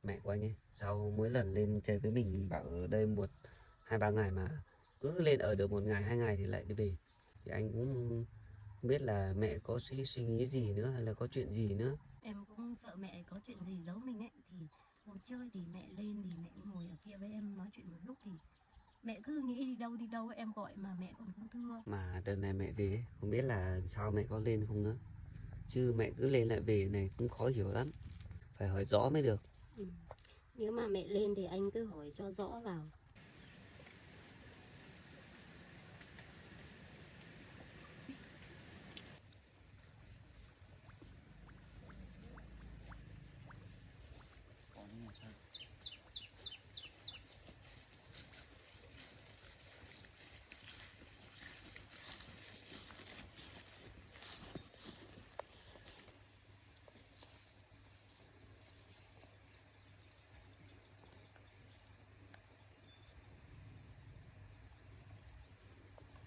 mẹ của anh ấy. Sau mỗi lần lên chơi với mình bảo ở đây 1, 2, 3 ngày mà cứ lên ở được 1 ngày 2 ngày thì lại đi về. Thì anh cũng không biết là mẹ có suy nghĩ gì nữa hay là có chuyện gì nữa. Em cũng sợ mẹ có chuyện gì giấu mình ấy, thì ngồi chơi thì mẹ lên thì mẹ ngồi ở kia với em nói chuyện một lúc thì mẹ cứ nghĩ đi đâu em gọi mà mẹ còn không thưa. Mà đợt này mẹ về ấy, không biết là sao mẹ có lên không nữa. Chứ mẹ cứ lên lại về này cũng khó hiểu lắm. Phải hỏi rõ mới được. Ừ. Nếu mà mẹ lên thì anh cứ hỏi cho rõ vào.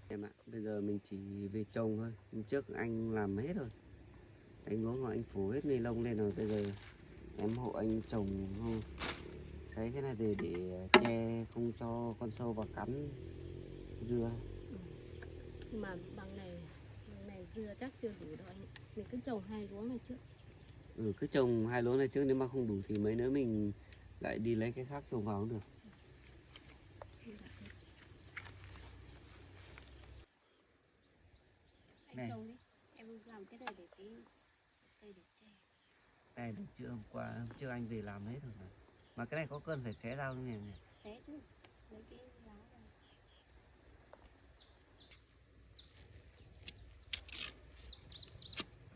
Em ạ, bây giờ mình chỉ về trồng thôi. Hôm trước anh làm hết rồi. Anh uống rồi anh phủ hết ni lông lên rồi. Bây giờ em hộ anh trồng thôi. Sấy cái này về để che không cho con sâu vào cắn dưa. Ừ. Nhưng mà bằng này dưa chắc chưa đủ đâu anh ạ. Mình cứ trồng 2 luống này trước. Cứ trồng 2 luống này trước, nếu mà không đủ thì mấy nữa mình lại đi lấy cái khác trồng vào cũng được. Anh Này, trồng đi, em làm cái này để tí cây để che. này được chưa? Hôm trước anh về làm hết rồi mà cái này có cần phải xé ra không nhỉ? Xé chứ, lấy cái lá này.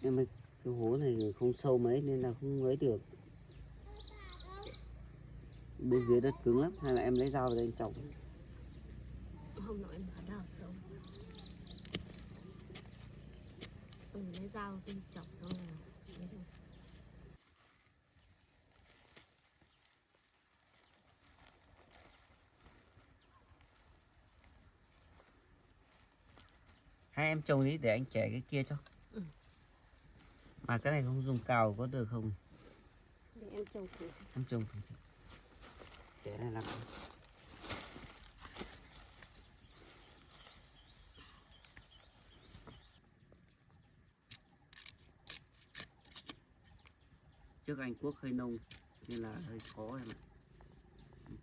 Nhưng mà cái hố này không sâu mấy nên là không ấy được. Bên dưới đất cứng lắm, hay là em lấy dao vào đây anh chọc? Hôm nọ em bảo đào sâu. Lấy dao đi chọc xong rồi lấy được. Hai em trồng đi để anh chẻ cái kia cho. Ừ. Mà cái này không dùng cào có được không? Để em trồng thử. Em trồng thử. Chẻ này làm. Trước anh Quốc hơi nông nên là hơi khó em ạ.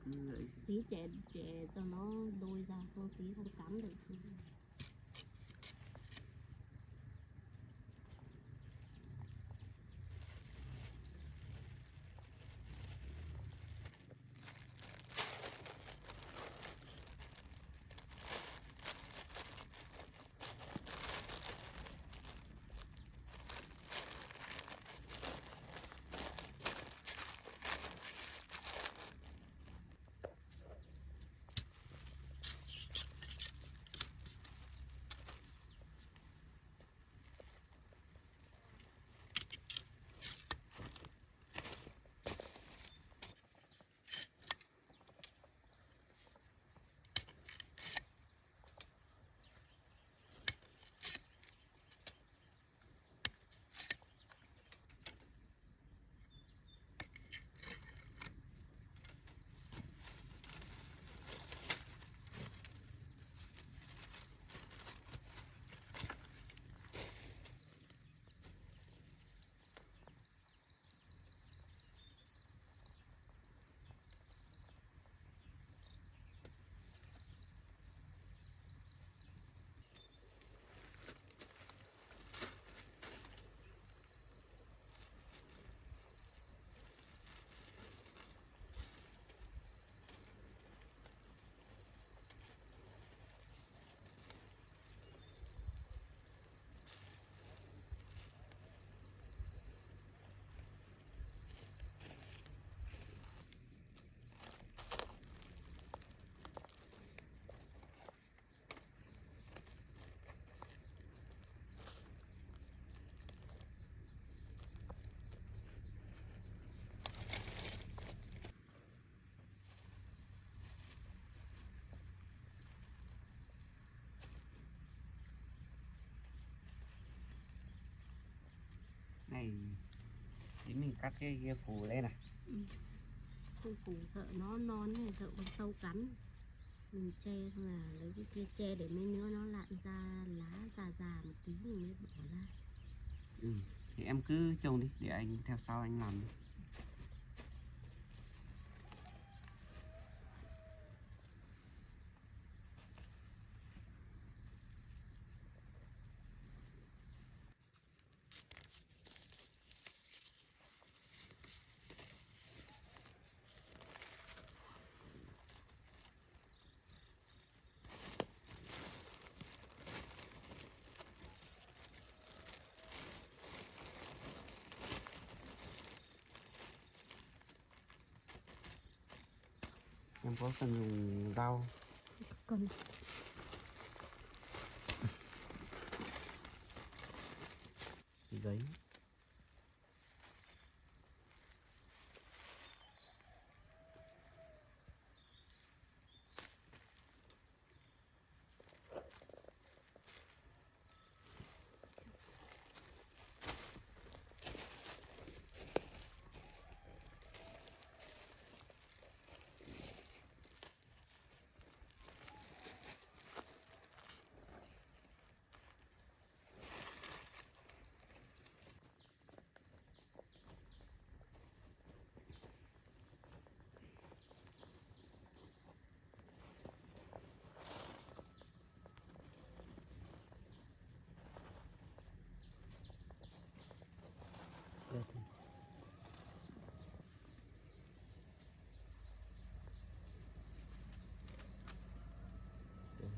Cứ ấy. Tí chẻ cho nó đôi ra thôi, tí không cắm được xuống. Này thì mình cắt cái kia phủ lên này. Ừ. Không phủ sợ nó non này, sợ con sâu cắn. Mình che xong là lấy cái kia che để mấy nữa nó lạn ra lá già già một tí mình mới bỏ ra. Ừ. Thì em cứ trồng đi để anh theo sau anh làm đi. Em có cần dùng rau Cần. giấy. Đây thì. Đấy.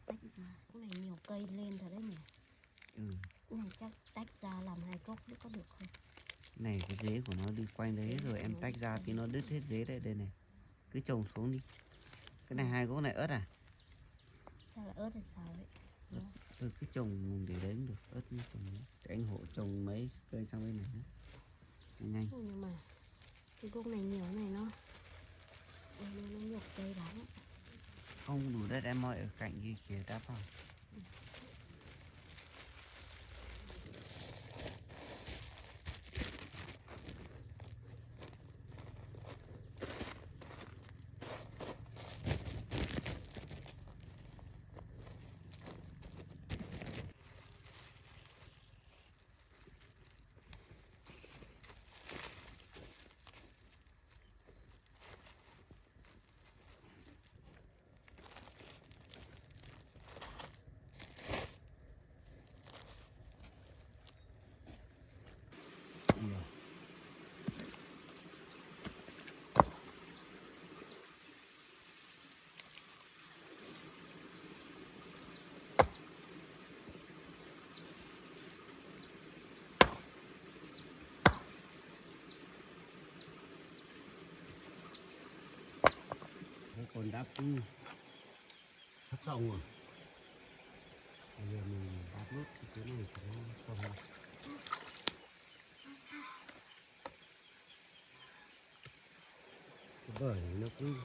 Tách ra. Cái này nhiều cây lên rồi đấy nhỉ. Ừ. Cái này chắc tách ra làm 2 gốc sẽ có được không? Này cái rễ của nó đi quanh đấy rồi em tách ra thì nó đứt hết rễ đây. Đây này. Cứ trồng xuống đi. Cái này 2 gốc này ớt à? Chắc là ớt hay sao ấy. Tôi cứ trồng để đấy cũng được. Ớt như trồng đấy. Để anh hộ trồng mấy cây sang bên này nữa. Nhanh. Nhưng mà cái gốc này nhiều này nó nhiều cây lắm. Không đủ đất em mọi ở cạnh kia kìa đáp vào. Còn đáp sắp xong rồi. Bây giờ mình đáp nốt cái chỗ này cho nó xong rồi. Cái bưởi này nó cứ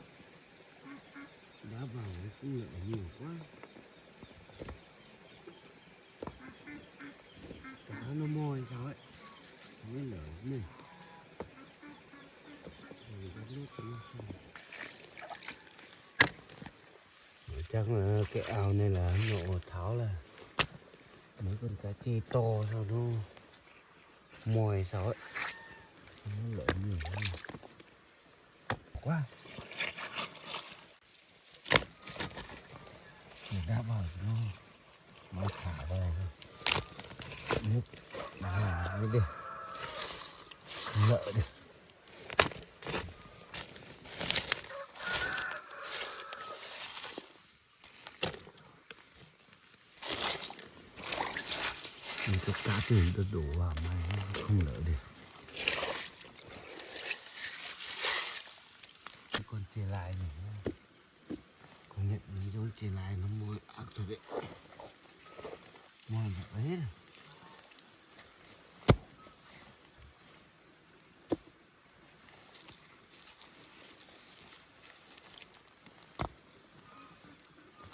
đá vào nó cũng lở nhiều quá. Cá nó môi sao ấy, nó lở này. Rồi đáp nốt. Chắc là cái ao này là nộ tháo là mấy con cá chê to sao nó mòi sao ấy, nó lỡ nhiều quá. Để đã vào nó mới thả vào nước mới được lợ được. Những cái cá tiền tôi đổ vào mà nó không lỡ được. Cái con chê lai này nó công nhận những con chê lai nó môi ác thật đấy, môi nhỏ hết rồi.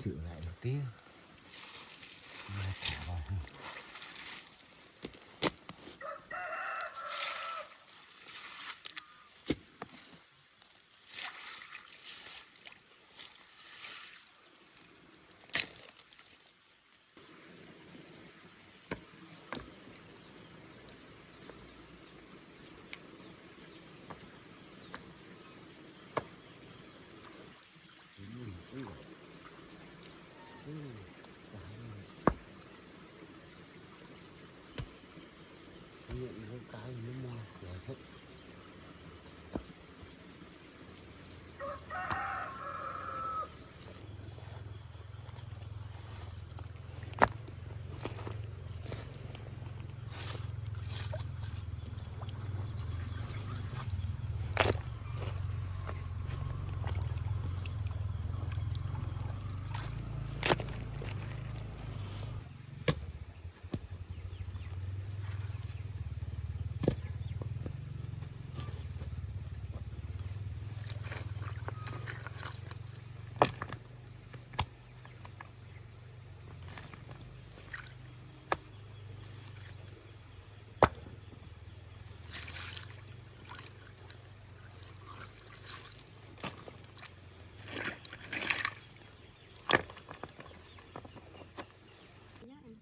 Sửa lại một tí mai thả vào thôi. Nhận con cái nó mò cửa thật.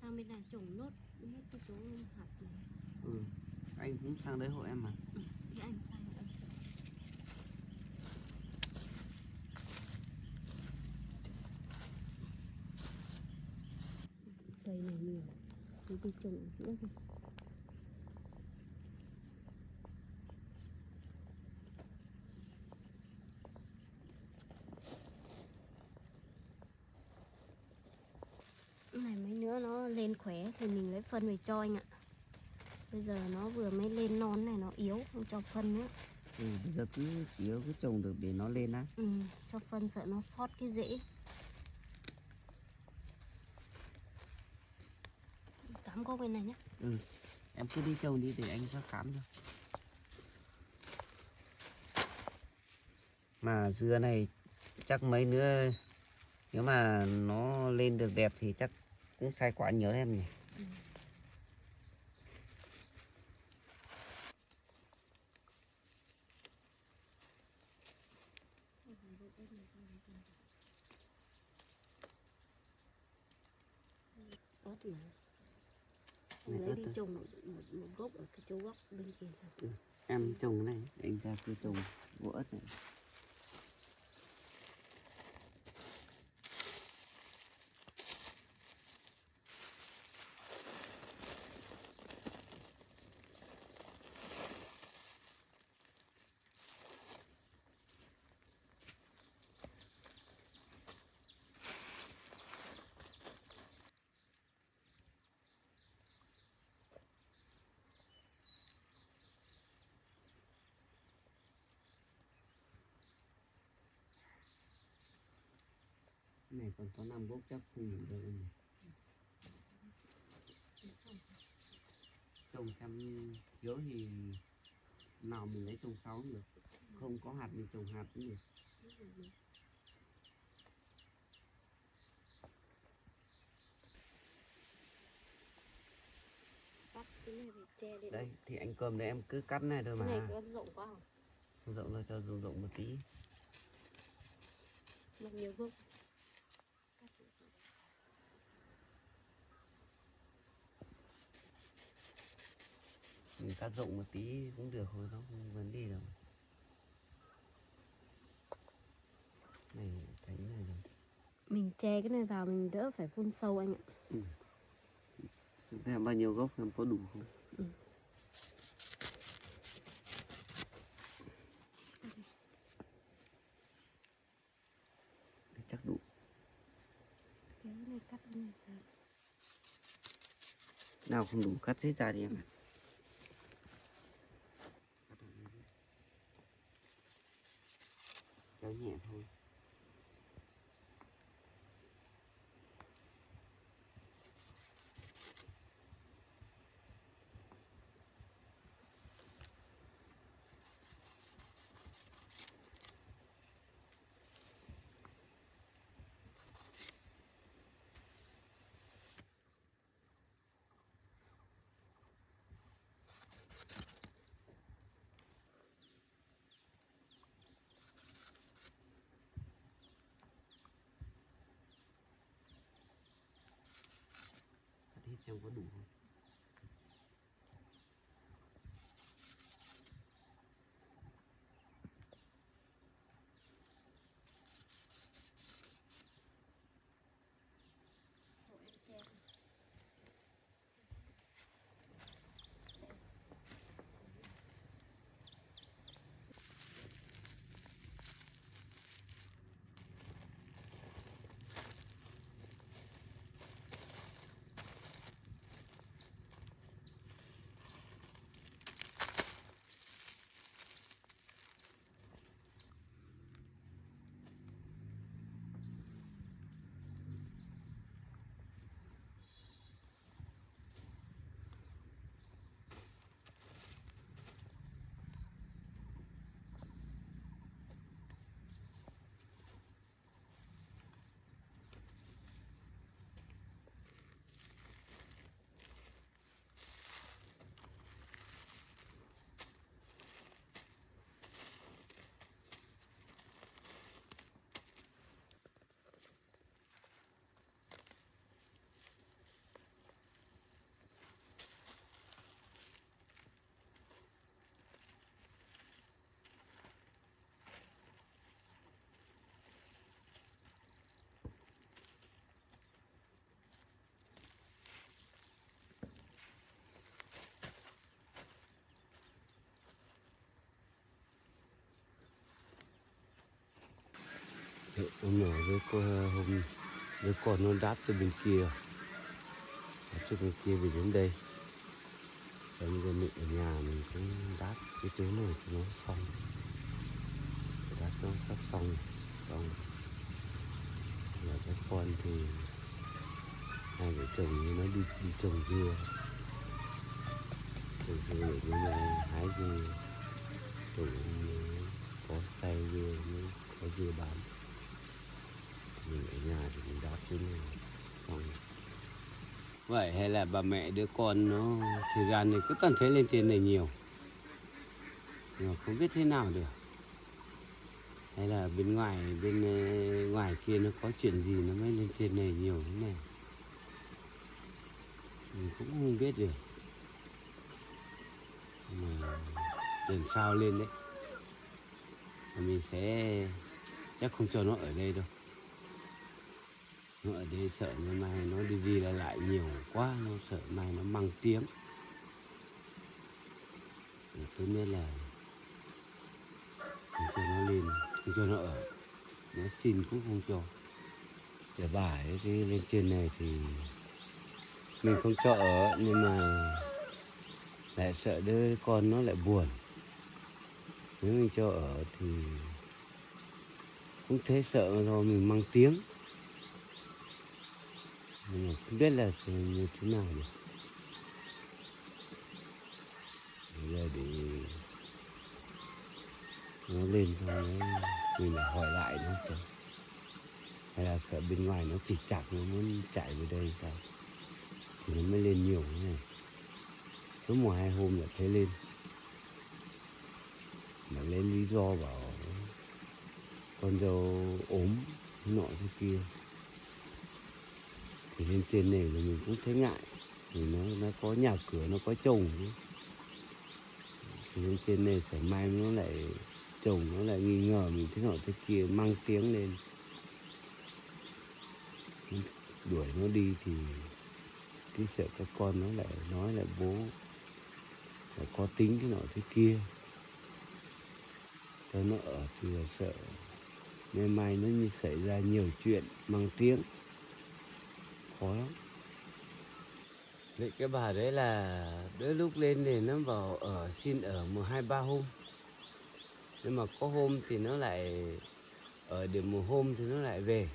Sang bên này trồng nốt hết cái số hạt này. Anh cũng sang đấy hộ em mà. Thì anh sang anh trồng. Cây này nhiều, tôi trồng ở giữa kìa. Này mấy nữa nó lên khỏe thì mình lấy phân về cho anh ạ. Bây giờ nó vừa mới lên non này, nó yếu, không cho phân nữa. Bây giờ cứ chỉ yếu cứ trồng được để nó lên á. Cho phân sợ nó sót cái rễ. Cắm gốc bên này nhé. Em cứ đi trồng đi để anh cho cắm cho. Mà dưa này chắc mấy nữa nếu mà nó lên được đẹp thì chắc cũng sai quả nhiều em nhỉ. Ớt mà. Em lấy đi trồng một gốc ở cái chỗ góc bên kia rồi. Em trồng cái này, anh ra cứ trồng gỗ ớt này. Này còn có 5 gốc chắc không đủ đâu em. Trồng xem thiếu thì nào mình lấy trồng 6 cũng được, không có hạt mình trồng hạt cũng được. Cắt cái này phải che lên. Đây thì anh cầm đây em cứ cắt này thôi mà. Cái này có rộng quá không? Rộng ra cho rộng rộng một tí. Mọc nhiều gốc. Mình cắt rộng một tí cũng được thôi, nó không vấn đề đâu. Này cánh này rồi. Mình che cái này vào mình đỡ phải phun sâu anh ạ. Em bao nhiêu gốc em có đủ không? Để chắc đủ. Kéo này cắt này ra. Nào không đủ cắt hết ra đi em. Kéo nhẹ thôi. Cắt hết xem có đủ không? Hôm nọ với con nó đáp từ bên kia, từ bên kia về đến đây. Bây giờ mình ở nhà mình cũng đáp cái chỗ này cho nó xong, đáp cho nó sắp xong là các con thì hai vợ chồng nó đi trồng dưa để bữa nay hái dưa, trồng có cây dưa mới có dưa bán. Mình ở nhà thì mình đáp chỗ này xong. Vậy hay là bà mẹ đứa con nó thời gian này cứ toàn thấy lên trên này nhiều, nhưng mà không biết thế nào được, hay là bên ngoài kia nó có chuyện gì nó mới lên trên này nhiều thế này, mình cũng không biết được. Mà lần sau lên đấy mình sẽ chắc không cho nó ở đây đâu. Nó ở đây sợ ngày mai nó đi lại nhiều quá, nó sợ mai nó mang tiếng. Tốt nhất là không cho nó lên, không cho nó ở. Nó xin cũng không cho. Để bà ấy đi lên trên này thì mình không cho ở, nhưng mà lại sợ đứa con nó lại buồn. Nếu mình cho ở thì cũng thế, sợ rồi mình mang tiếng. Nhưng mà không biết là như thế nào được. Bây giờ để nó lên thôi, mình lại hỏi lại nó xem. Hay là sợ bên ngoài nó chỉ chặt, nó muốn chạy về đây sao, thì nó mới lên nhiều thế này. Cứ 1-2 hôm lại thấy lên. mà lên lý do bảo con dâu ốm thế nọ thế kia, thì lên trên này là mình cũng thấy ngại, vì nó có nhà cửa, nó có chồng chứ. Thì lên trên này sẽ mai nó lại chồng nó lại nghi ngờ mình thế nọ thế kia, mang tiếng lên đuổi nó đi, thì cái sợ các con nó lại nói là bố lại có tính thế nọ thế kia, cho nó ở thì là sợ nên mai nó như xảy ra nhiều chuyện mang tiếng, khó lắm. Vậy cái bà đấy là đôi lúc lên thì nó bảo ở xin ở 1, 2, 3 hôm, nhưng mà có hôm thì nó lại ở được 1 hôm thì nó lại về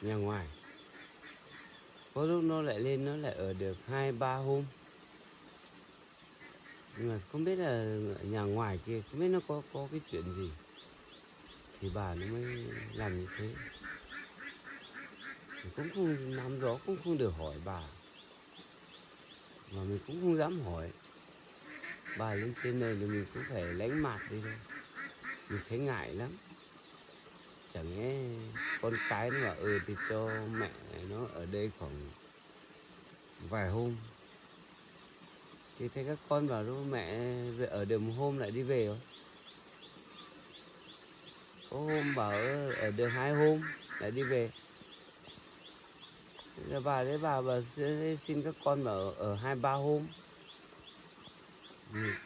nhà ngoài, có lúc nó lại lên nó lại ở được 2, 3 hôm, nhưng mà không biết là ở nhà ngoài kia không biết nó có cái chuyện gì thì bà nó mới làm như thế. Mình cũng không nắm rõ, cũng không được hỏi bà, mà mình cũng không dám hỏi. Bà lên trên này thì mình cũng phải lánh mặt đi thôi, mình thấy ngại lắm. Chẳng nghe con cái nó bảo thì cho mẹ nó ở đây khoảng vài hôm, thì thấy các con bảo lúc mẹ về ở được 1 hôm lại đi về rồi, có hôm bảo ở được 2 hôm lại đi về. Thế là bà đấy bà sẽ xin các con bảo ở 2, 3 hôm.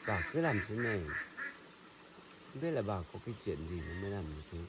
Bà cứ làm thế này, không biết là bà có cái chuyện gì mà mới làm như thế.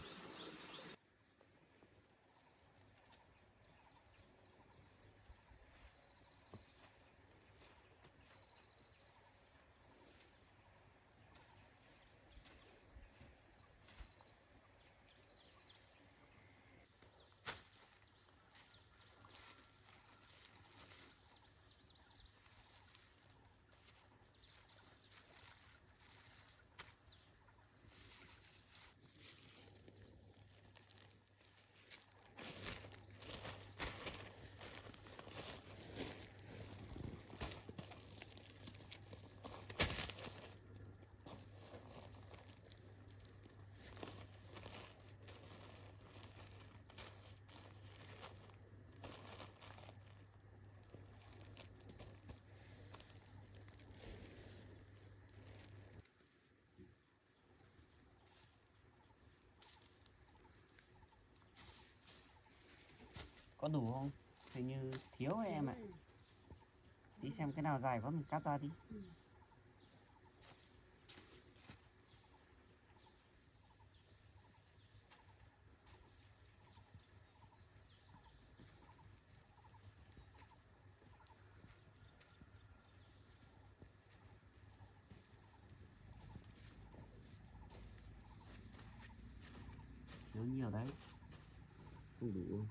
Có đủ không? Hình như thiếu ấy em ạ. Đi xem cái nào dài quá mình cắt ra đi. Nó nhiều đấy, không đủ không?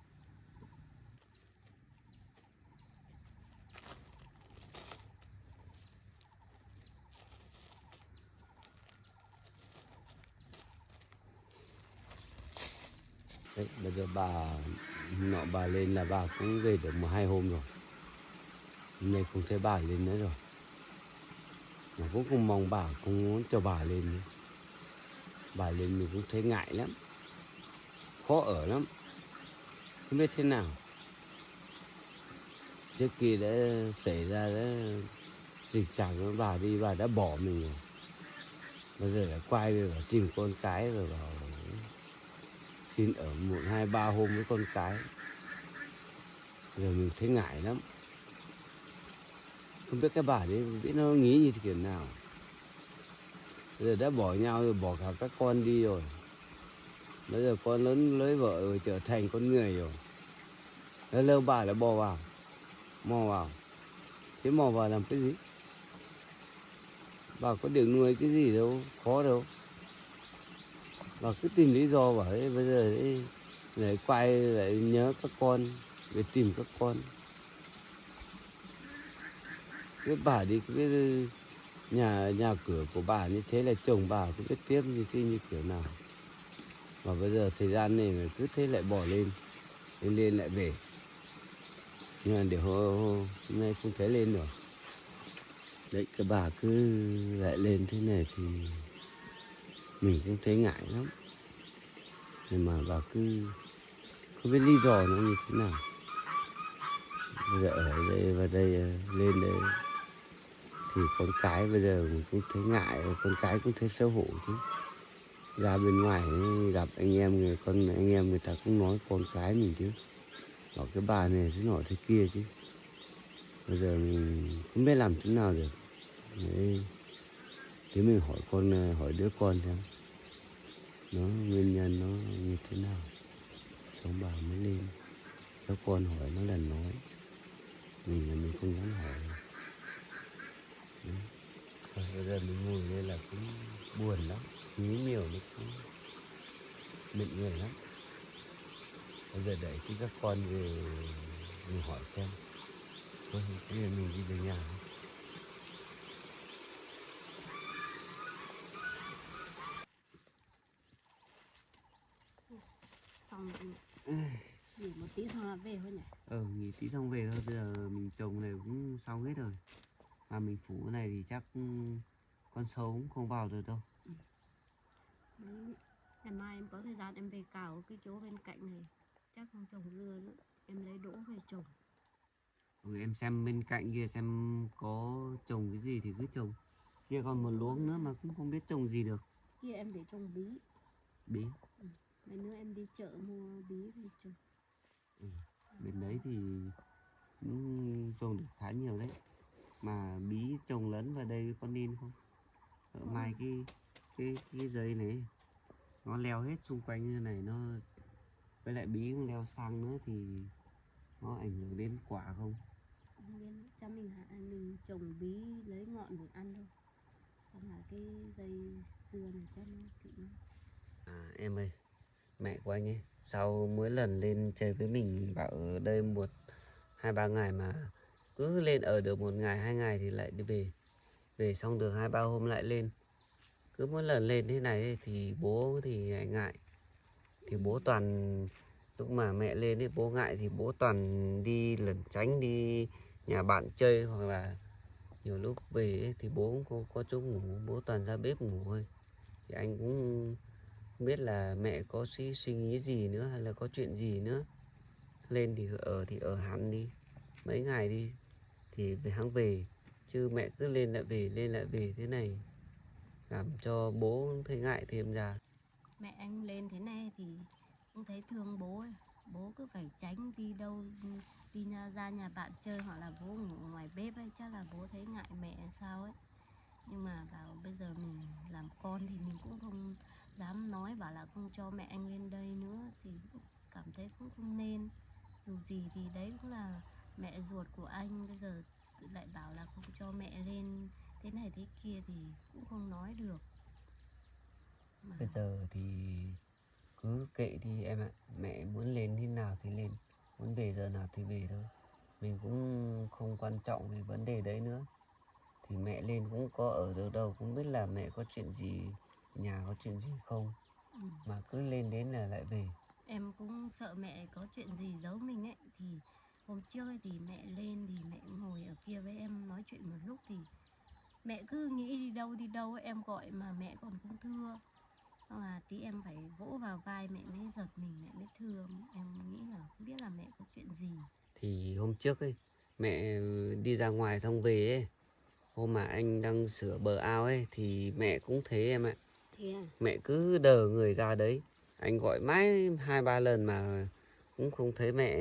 Đấy, bây giờ bà lên là bà cũng về được 1, 2 hôm rồi. Hôm nay không thấy bà lên nữa rồi. Mà cũng không mong bà, cũng muốn cho bà lên nữa. Bà lên mình cũng thấy ngại lắm, khó ở lắm, không biết thế nào. Trước kia đã xảy ra đã dịch chẳng với bà đi, bà đã bỏ mình rồi. Bây giờ lại quay về bảo tìm con cái rồi bảo xin ở 1, 2, 3 hôm với con cái. Giờ mình thấy ngại lắm. Không biết cái bà đấy biết nó nghĩ như thế kiểu nào. Bây giờ đã bỏ nhau rồi, bỏ cả các con đi rồi. Bây giờ con lớn lấy vợ rồi, trở thành con người rồi. Lâu lâu bà lại bò vào, mò vào. Thế mò vào làm cái gì? Bà có được nuôi cái gì đâu, khó đâu. Bà cứ tìm lý do bảo ấy, bây giờ ấy, lại quay lại nhớ các con, để tìm các con. Cái bà đi cái nhà cửa của bà như thế là chồng bà cũng biết tiếp như kiểu nào. Mà bây giờ thời gian này mà cứ thế lại bỏ lên lại về. Nhưng mà để hôm nay không thấy lên rồi. Đấy, cái bà cứ lại lên thế này thì Mình cũng thấy ngại lắm. Nhưng mà bà cứ không biết lý do nó như thế nào. Bây giờ ở đây và đây lên đây thì con cái bây giờ mình cũng thấy ngại, con cái cũng thấy xấu hổ chứ. Ra bên ngoài gặp anh em anh em người ta cũng nói con cái mình chứ, bảo cái bà này thế nọ thế kia chứ. Bây giờ mình không biết làm thế nào được. Đấy, thế mình hỏi đứa con xem nó nguyên nhân nó như thế nào, xong bà mới lên. Các con hỏi nó là nói, mình là mình không dám hỏi. Đấy. Bây giờ mình ngồi đây là cũng buồn lắm, nghĩ nhiều nó cũng mệt người lắm. Bây giờ đợi tí các con về mình hỏi xem. Thôi, bây giờ mình đi về nhà. Xong nghỉ một tí xong là về thôi nhỉ. Nghỉ tí xong về thôi, bây giờ mình trồng này cũng xong hết rồi. Mà mình phủ cái này thì chắc con sâu cũng không vào được đâu. Đấy, ngày mai em có thời gian em về cào cái chỗ bên cạnh này, chắc không trồng dưa nữa, em lấy đỗ về trồng. Em xem bên cạnh kia xem có trồng cái gì thì cứ trồng. Kia còn một luống nữa mà cũng không biết trồng gì được. Kia em để trồng bí. Bí. Mấy nữa em đi chợ mua bí về trồng. Bên đấy thì cũng trồng được khá nhiều đấy. Mà bí trồng lẫn vào đây có nên không? Ở mai cái dây này nó leo hết xung quanh như này, nó với lại bí cũng leo sang nữa thì nó ảnh hưởng đến quả không? Không biết, chắc mình trồng bí lấy ngọn để ăn thôi. Xong là cái dây dưa này chắc nó kỵ nó. Em ơi, mẹ của anh ấy sau mỗi lần lên chơi với mình bảo ở đây 1-2-3 ngày mà cứ lên ở được 1-2 ngày thì lại đi về. Về xong được 2-3 hôm lại lên. Cứ mỗi lần lên thế này ấy, thì bố thì ngại ngại. Thì bố toàn lúc mà mẹ lên ấy bố ngại thì bố toàn đi lẩn tránh đi nhà bạn chơi, hoặc là nhiều lúc về ấy, thì bố cũng có chỗ ngủ, bố toàn ra bếp ngủ thôi. Thì anh cũng không biết là mẹ có suy nghĩ gì nữa hay là có chuyện gì nữa. Lên thì ở hẳn đi mấy ngày đi thì về hãng về, chứ mẹ cứ lên lại về thế này làm cho bố thấy ngại thêm ra. Mẹ anh lên thế này thì cũng thấy thương bố ấy. Bố cứ phải tránh đi đâu, đi ra nhà bạn chơi hoặc là bố ngủ ngoài bếp ấy, chắc là bố thấy ngại mẹ hay sao ấy. Nhưng mà bảo bây giờ mình làm con thì mình cũng không dám nói bảo là không cho mẹ anh lên đây nữa, thì cũng cảm thấy cũng không nên. Dù gì thì đấy cũng là mẹ ruột của anh, bây giờ lại bảo là không cho mẹ lên thế này thế kia thì cũng không nói được mà. Bây giờ thì cứ kệ đi em ạ, mẹ muốn lên thế nào thì lên, muốn về giờ nào thì về thôi. Mình cũng không quan trọng về vấn đề đấy nữa. Thì mẹ lên cũng có ở được đâu, cũng biết là mẹ có chuyện gì, nhà có chuyện gì không. Mà cứ lên đến là lại về. Em cũng sợ mẹ có chuyện gì giấu mình ấy. Thì hôm trước ấy thì mẹ lên thì mẹ ngồi ở kia với em nói chuyện một lúc, thì mẹ cứ nghĩ đi đâu ấy, em gọi mà mẹ còn không thưa. Xong là tí em phải vỗ vào vai mẹ mới giật mình, mẹ mới thưa. Em nghĩ là không biết là mẹ có chuyện gì. Thì hôm trước ấy mẹ đi ra ngoài xong về ấy, hôm mà anh đang sửa bờ ao ấy thì mẹ cũng thấy em ạ. Thế à? Mẹ cứ đờ người ra đấy, anh gọi mãi 2-3 lần mà cũng không thấy mẹ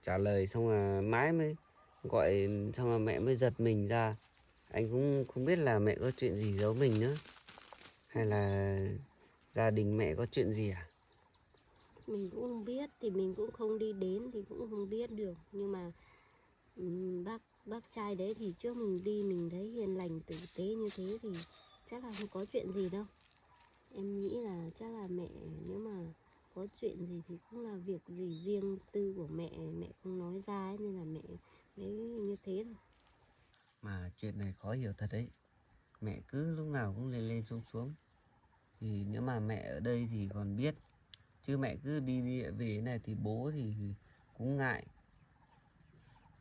trả lời, xong là mãi mới gọi, xong là mẹ mới giật mình ra. Anh cũng không biết là mẹ có chuyện gì giấu mình nữa, hay là gia đình mẹ có chuyện gì à? Mình cũng không biết, thì mình cũng không đi đến thì cũng không biết được. Nhưng mà bác trai đấy thì trước mình đi mình thấy hiền lành tử tế như thế thì chắc là không có chuyện gì đâu. Em nghĩ là chắc là mẹ nếu mà có chuyện gì thì cũng là việc gì riêng tư của mẹ, mẹ không nói ra ấy, nên là mẹ mới như thế thôi. Mà chuyện này khó hiểu thật đấy, mẹ cứ lúc nào cũng lên lên xuống xuống. Thì nếu mà mẹ ở đây thì còn biết, chứ mẹ cứ đi về này thì bố thì cũng ngại.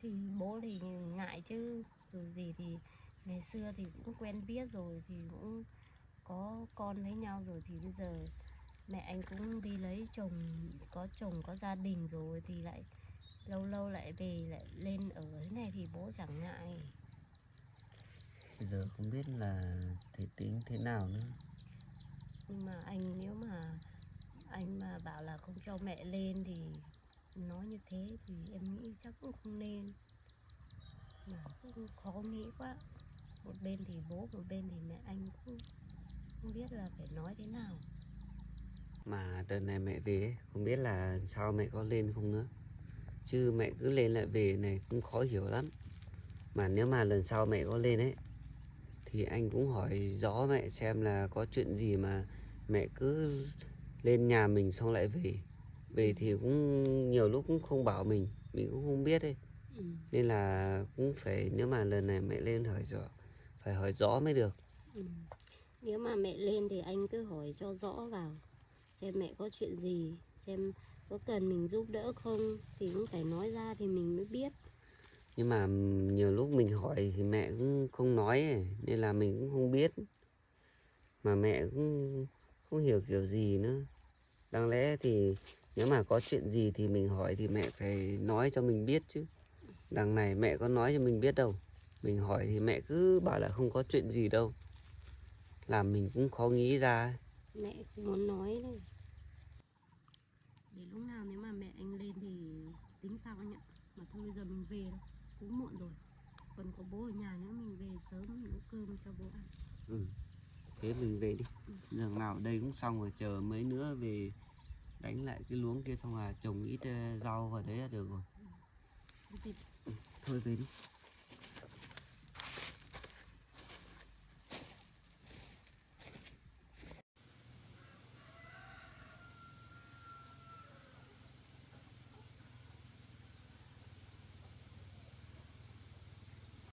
Thì bố thì ngại chứ, dù gì thì ngày xưa thì cũng quen biết rồi, thì cũng có con với nhau rồi thì bây giờ mẹ anh cũng đi lấy chồng có gia đình rồi thì lại lâu lâu lại về lại lên ở thế này thì bố chẳng ngại. Bây giờ không biết là thể tính thế nào nữa. Nhưng mà nếu mà anh mà bảo là không cho mẹ lên thì nói như thế thì em nghĩ chắc cũng không nên, mà cũng khó nghĩ quá. Một bên thì bố, một bên thì mẹ, anh cũng không biết là phải nói thế nào. Mà đợt này mẹ về ấy, không biết là sao mẹ có lên không nữa. Chứ mẹ cứ lên lại về này cũng khó hiểu lắm. Mà nếu mà lần sau mẹ có lên ấy thì anh cũng hỏi rõ mẹ xem là có chuyện gì mà mẹ cứ lên nhà mình xong lại về. Về thì cũng nhiều lúc cũng không bảo mình cũng không biết ấy. Ừ. Nên là cũng phải, nếu mà lần này mẹ lên phải hỏi rõ mới được. Ừ. Nếu mà mẹ lên thì anh cứ hỏi cho rõ vào, xem mẹ có chuyện gì, xem có cần mình giúp đỡ không thì cũng phải nói ra thì mình mới biết. Nhưng mà nhiều lúc mình hỏi thì mẹ cũng không nói ấy, nên là mình cũng không biết. Mà mẹ cũng không hiểu kiểu gì nữa. Đáng lẽ thì nếu mà có chuyện gì thì mình hỏi thì mẹ phải nói cho mình biết chứ. Đằng này mẹ có nói cho mình biết đâu. Mình hỏi thì mẹ cứ bảo là không có chuyện gì đâu. Làm mình cũng khó nghĩ ra ấy. Mẹ không muốn nói đấy. Để lúc nào nếu mà mẹ anh lên thì tính sau anh ạ. Mà thôi bây giờ mình về thôi, cũng muộn rồi. Còn có bố ở nhà nữa, mình về sớm nấu cơm cho bố ăn. Ừ. Thế mình về đi. Giờ nào ở đây cũng xong rồi, chờ mấy nữa về đánh lại cái luống kia xong là trồng ít rau vào đấy là được rồi. Đi. Thôi về đi.